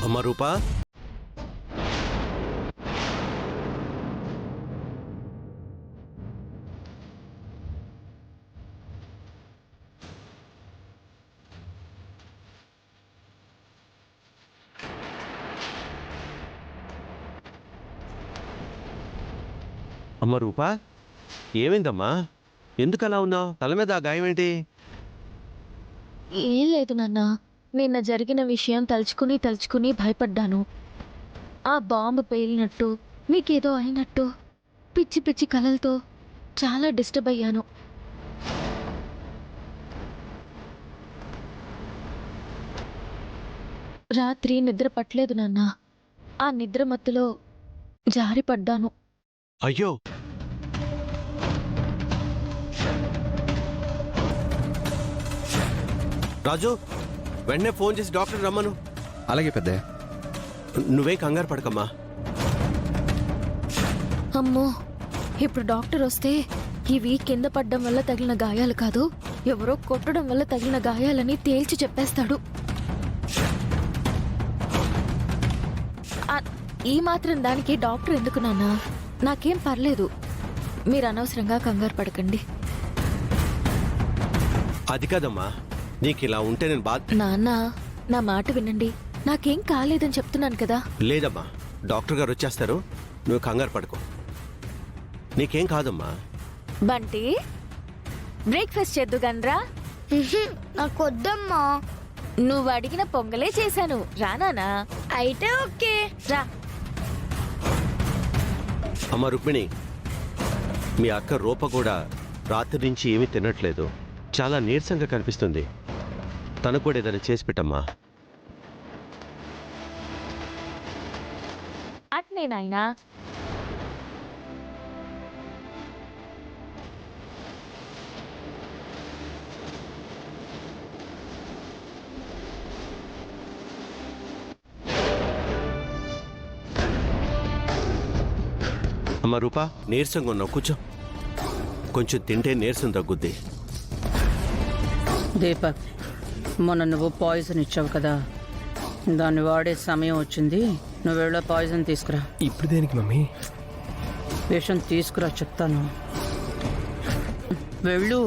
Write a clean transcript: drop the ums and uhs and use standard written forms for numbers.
అమ్మ రూపా, అమ్మ రూపా, ఏమైందమ్మా? ఎందుకు అలా ఉన్నావు? తల మీద ఆ గాయం ఏంటి? ఏం లేదు నాన్న, నిన్న జరిగిన విషయం తలుచుకుని భయపడ్డాను. ఆ బాంబు పేలినట్టు, మీకేదో అయినట్టు, పిచ్చి పిచ్చి కలలతో చాలా డిస్టర్బ్ అయ్యాను. రాత్రి నిద్ర పట్టలేదు నాన్న. ఆ నిద్ర మత్తులో జారి పడ్డాను. అయ్యో, రాజు వెంటనే ఫోన్ చేసి డాక్టర్ రమ్మను. అలాగే పెద్ద. నువ్వే కంగారు పడకమ్మా. అమ్మో, ఇప్పుడు డాక్టర్ వస్తే ఇవి కింద పడ్డం వల్ల తగిలిన గాయాలు కాదు, ఎవరో కొట్టడం వల్ల తగిలిన గాయాలని తేల్చి చెప్పేస్తాడు. ఈ మాత్రం దానికి డాక్టర్ ఎందుకు నాన్న? నాకేం పర్లేదు, మీరు అనవసరంగా కంగారు పడకండి. అది కాదమ్మా, నీకు ఇలా ఉంటే నేను నాన్న, నా మాట వినండి, నాకేం కాలేదని చెప్తున్నాను కదా. లేదమ్మా, డాక్టర్ గారు వచ్చేస్తారు, నువ్వు కంగారు పడుకో. నీకేం కాదమ్మా. బంటి, బ్రేక్ఫాస్ట్ చేద్దుగానరా. నాకొద్దమ్మా. నువ్వు అడిగిన పొంగలే చేశాను, రానానా? అయితే ఓకే రా. అమ్మ రుక్మిణి, మీ అక్క రూప కూడా రాత్రి నుంచి ఏమీ తినట్లేదు, చాలా నీరసంగా కనిపిస్తుంది. తనకు కూడా ఏదైనా చేసి పెట్టమ్మా. అట్నే నాయనా. అమ్మ రూపా, నీరసంగా ఉన్నావు, కూర్చో. కొంచెం తింటే నీరసం తగ్గుద్ది. దీపక్, మొన్న నువ్వు పాయిజన్ ఇచ్చావు కదా, దాన్ని వాడే సమయం వచ్చింది. నువ్వు వెళ్ళా పాయిజన్ తీసుకురా. ఇప్పుడు దేనికి మమ్మీ? విషయం తీసుకురా చెప్తాను. వెళ్ళు.